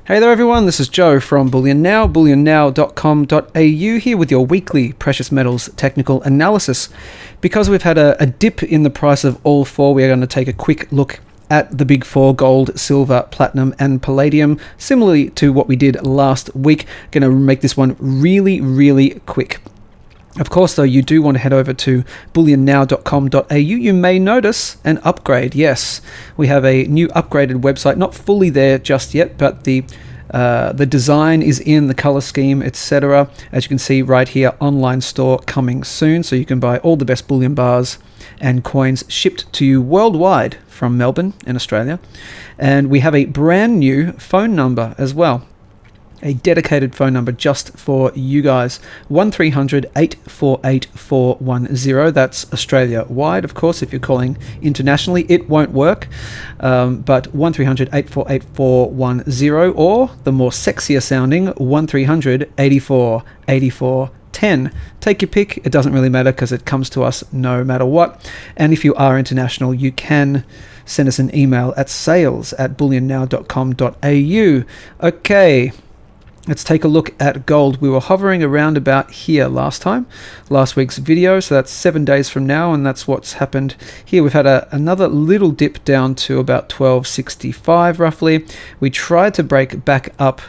Hey there everyone, this is Joe from Bullion Now, bullionnow.com.au, here with your weekly precious metals technical analysis. Because we've had a dip in the price of all four, we are going to take a quick look at the big four: gold, silver, platinum and palladium, similarly to what we did last week. Going to make this one really quick. Of course, though, you do want to head over to bullionnow.com.au. You may notice an upgrade. Yes, we have a new upgraded website, not fully there just yet, but the design is in, the color scheme, etc. As you can see right here, online store coming soon, so you can buy all the best bullion bars and coins shipped to you worldwide from Melbourne in Australia. And we have a brand new phone number as well. A dedicated phone number just for you guys, 1300 848 410. That's Australia wide. Of course, if you're calling internationally, it won't work. But 1300 848 410, or the more sexier sounding 1300 84 84 10. Take your pick. It doesn't really matter because it comes to us no matter what. And if you are international, you can send us an email at sales@bullionnow.com.au. Okay. Let's take a look at gold. We were hovering around about here last week's video, so that's 7 days from now, and that's what's happened here. We've had another little dip down to about 1265 roughly. We tried to break back up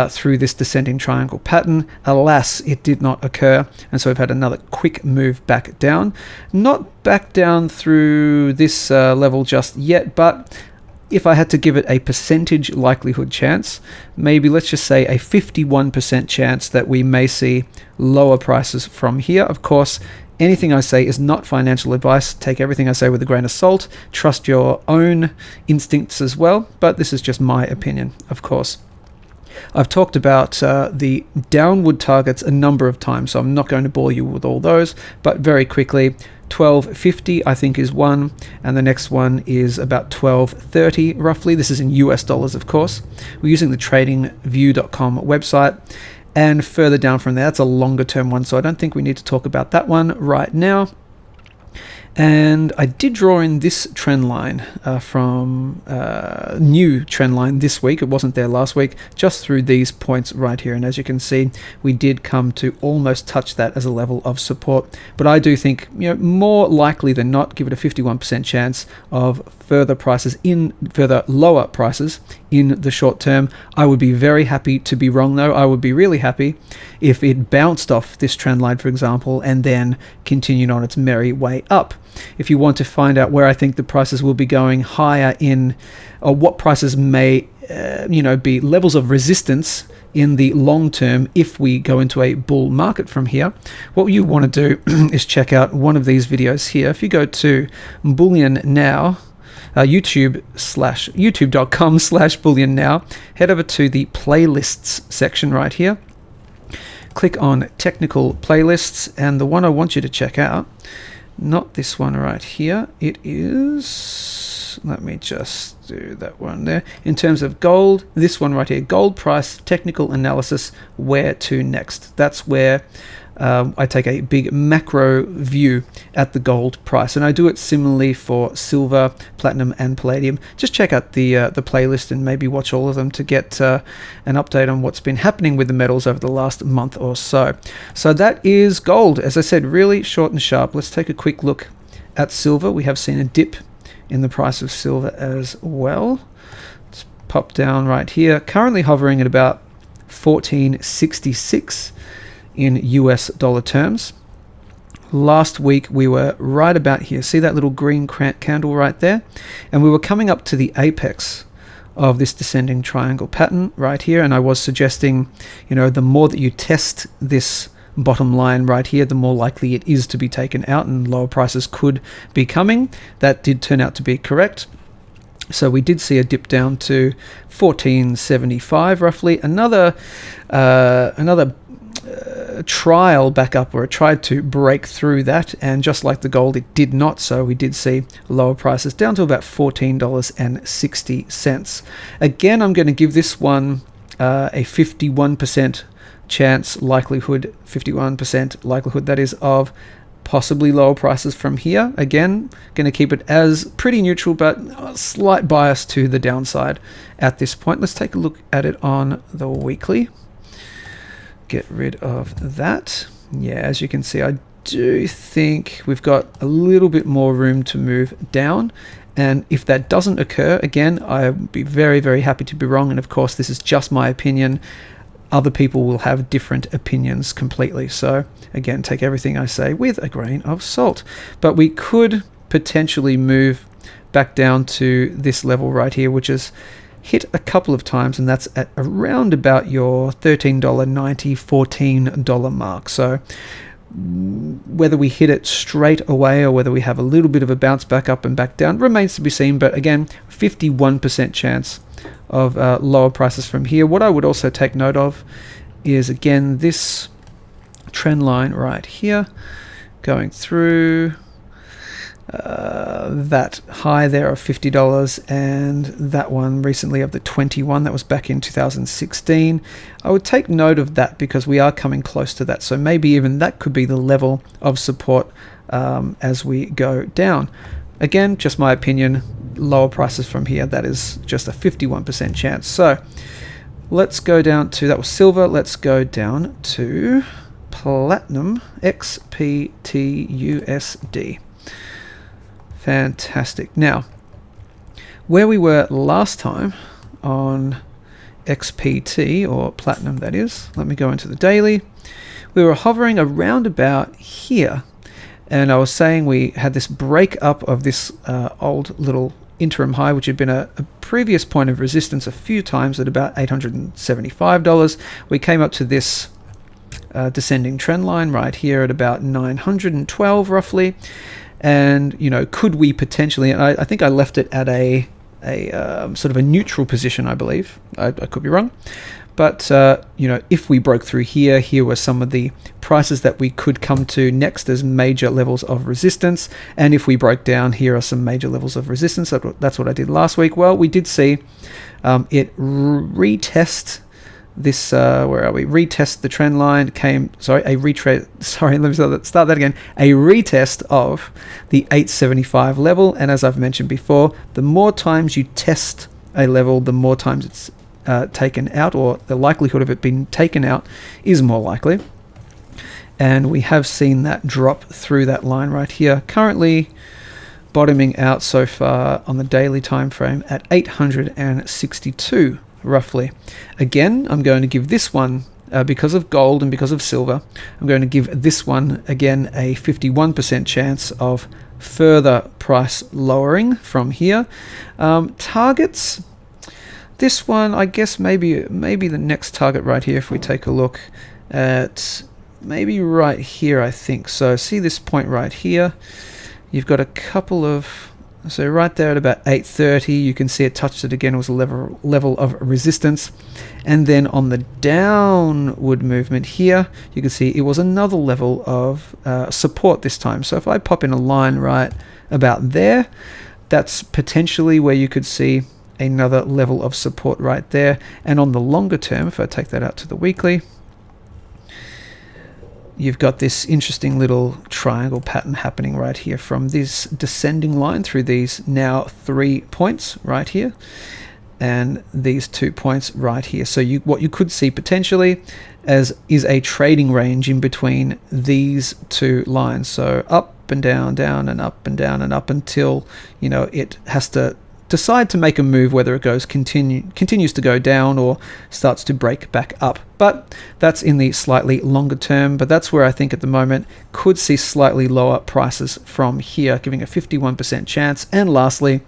through this descending triangle pattern. Alas, it did not occur, and so we've had another quick move back down. Not back down through this level just yet, but if I had to give it a percentage likelihood chance, maybe let's just say a 51% chance that we may see lower prices from here. Of course, anything I say is not financial advice. Take everything I say with a grain of salt. Trust your own instincts as well, but this is just my opinion, of course. I've talked about the downward targets a number of times, so I'm not going to bore you with all those, but very quickly, 1250 I think is one, and the next one is about 1230 roughly. This is in US dollars, of course. We're using the tradingview.com website, and further down from there, that's a longer term one, so I don't think we need to talk about that one right now. And I did draw in this trend line from new trend line this week. It wasn't there last week, just through these points right here. And as you can see, we did come to almost touch that as a level of support. But I do think, more likely than not, give it a 51% chance of further lower prices in the short term. I would be very happy to be wrong, though. I would be really happy if it bounced off this trend line, for example, and then continued on its merry way up. If you want to find out where I think the prices will be going higher in, or what prices may, be levels of resistance in the long term if we go into a bull market from here, what you want to do is check out one of these videos here. If you go to Bullion Now, youtube.com/Bullion Now, head over to the playlists section right here. Click on technical playlists, and the one I want you to check out, not this one right here, it is, let me just do that one there. In terms of gold, this one right here, gold price technical analysis, where to next. That's where I take a big macro view at the gold price, and I do it similarly for silver, platinum and palladium. Just check out the playlist and maybe watch all of them to get an update on what's been happening with the metals over the last month or so. So that is gold. As I said, really short and sharp. Let's take a quick look at silver. We have seen a dip in the price of silver as well. Let's pop down right here. Currently hovering at about 1466 in US dollar terms. Last week we were right about here. See that little green candle right there? And we were coming up to the apex of this descending triangle pattern right here, and I was suggesting, the more that you test this bottom line right here, the more likely it is to be taken out and lower prices could be coming. That did turn out to be correct. So we did see a dip down to 1475 roughly. Another trial back up where it tried to break through that, and just like the gold, it did not. So we did see lower prices down to about $14.60. Again, I'm going to give this one a 51% chance likelihood, 51% likelihood that is, of possibly lower prices from here. Again, going to keep it as pretty neutral, but a slight bias to the downside at this point. Let's take a look at it on the weekly. Get rid of that. Yeah, as you can see, I do think we've got a little bit more room to move down. And if that doesn't occur, again, I'd be very, very happy to be wrong. And of course, this is just my opinion. Other people will have different opinions completely. So again, take everything I say with a grain of salt. But we could potentially move back down to this level right here, which is hit a couple of times, and that's at around about your $13.90, $14 mark. So whether we hit it straight away or whether we have a little bit of a bounce back up and back down remains to be seen. But again, 51% chance of lower prices from here. What I would also take note of is, again, this trend line right here going through that high there of $50, and that one recently of the 21 that was back in 2016. I would take note of that because we are coming close to that, so maybe even that could be the level of support as we go down. Again, just my opinion, lower prices from here, that is just a 51% chance. So let's go down to, that was silver, let's go down to platinum XPTUSD. Fantastic. Now, where we were last time on XPT, or platinum that is, let me go into the daily. We were hovering around about here, and I was saying we had this break up of this old little interim high, which had been a previous point of resistance a few times at about $875. We came up to this descending trend line right here at about 912 roughly. And, you know, could we potentially, and I think I left it at a sort of a neutral position, I believe. I could be wrong. But, you know, if we broke through here, here were some of the prices that we could come to next as major levels of resistance. And if we broke down, here are some major levels of resistance. That's what I did last week. Well, we did see it retest this, where are we? Retest the trend line came, sorry, a retread, sorry, let me start that again. A retest of the 875 level. And as I've mentioned before, the more times you test a level, the more times it's taken out, or the likelihood of it being taken out is more likely. And we have seen that drop through that line right here, currently bottoming out so far on the daily time frame at 862 roughly. Again, I'm going to give this one, because of gold and because of silver, I'm going to give this one again a 51% chance of further price lowering from here. Targets, this one, I guess maybe the next target right here, if we take a look at maybe right here, I think. So see this point right here, you've got a couple of, so right there at about 830, you can see it touched it again. It was a level of resistance. And then on the downward movement here, you can see it was another level of support this time. So if I pop in a line right about there, that's potentially where you could see another level of support right there. And on the longer term, if I take that out to the weekly, you've got this interesting little triangle pattern happening right here from this descending line through these now 3 points right here and these 2 points right here. So what you could see potentially as is a trading range in between these two lines. So up and down, down and up and down and up until, you know, it has to decide to make a move, whether it goes continues to go down or starts to break back up. But that's in the slightly longer term, but that's where I think at the moment could see slightly lower prices from here, giving a 51% chance. And lastly,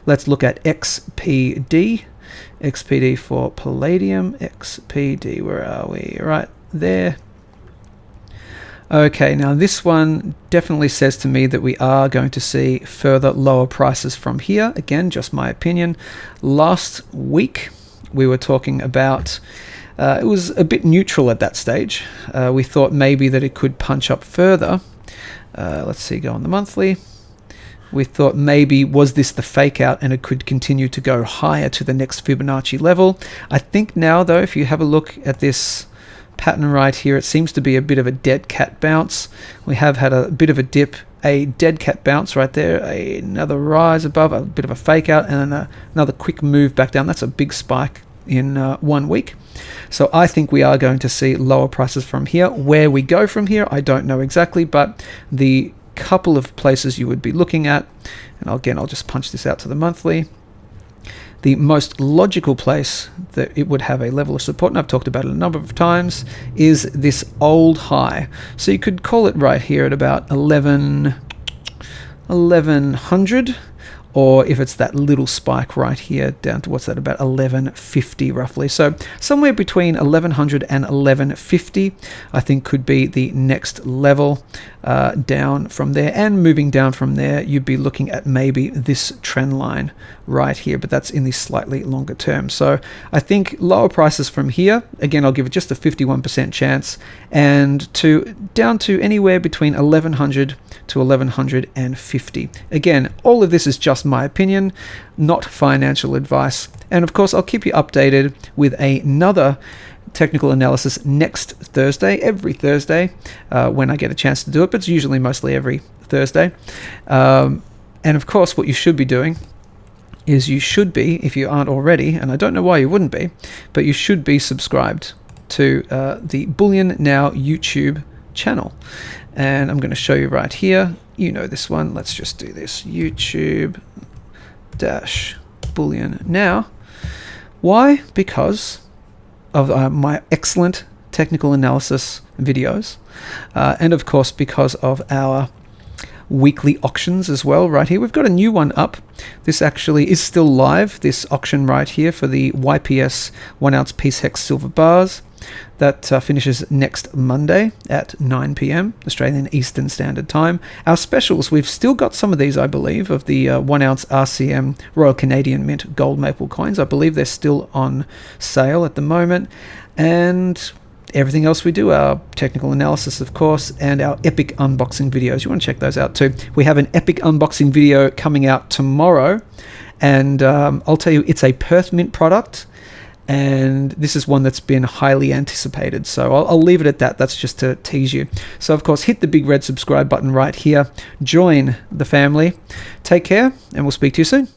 let's look at XPD for palladium. XPD, where are we? Right there. Okay, now this one definitely says to me that we are going to see further lower prices from here. Again, just my opinion. Last week, we were talking about, it was a bit neutral at that stage. We thought maybe that it could punch up further. Let's see, go on the monthly. We thought maybe, was this the fake out and it could continue to go higher to the next Fibonacci level? I think now, though, if you have a look at this pattern right here. It seems to be a bit of a dead cat bounce. We have had a bit of a dip, a dead cat bounce right there, another rise above, a bit of a fake out, and then another quick move back down. That's a big spike in 1 week. So I think we are going to see lower prices from here. Where we go from here, I don't know exactly, but the couple of places you would be looking at, and again, I'll just punch this out to the monthly. The most logical place that it would have a level of support, and I've talked about it a number of times, is this old high. So you could call it right here at about 1100, or if it's that little spike right here down to, what's that, about 1150 roughly. So somewhere between 1100 and 1150 I think could be the next level down from there, and moving down from there you'd be looking at maybe this trend line right here, but that's in the slightly longer term. So I think lower prices from here, again I'll give it just a 51% chance, and down to anywhere between 1100 to 1150. Again, all of this is just my opinion, not financial advice, and of course I'll keep you updated with another technical analysis next Thursday, every Thursday when I get a chance to do it, but it's usually mostly every Thursday. And of course what you should be doing is you should be, if you aren't already, and I don't know why you wouldn't be, but you should be subscribed to the Bullion Now YouTube channel. And I'm going to show you right here. You know this one. Let's just do this. YouTube-Bullion Now. Why? Because of my excellent technical analysis videos. And of course, because of our weekly auctions as well right here. We've got a new one up. This actually is still live, this auction right here for the YPS 1 ounce piece hex silver bars. That finishes next Monday at 9 p.m. Australian Eastern Standard Time. Our specials, we've still got some of these, I believe, of the 1 ounce RCM Royal Canadian Mint gold maple coins. I believe they're still on sale at the moment. And everything else we do, our technical analysis, of course, and our epic unboxing videos. You want to check those out too. We have an epic unboxing video coming out tomorrow, and I'll tell you, it's a Perth Mint product. And this is one that's been highly anticipated. So I'll leave it at that. That's just to tease you. So of course, hit the big red subscribe button right here. Join the family. Take care, and we'll speak to you soon.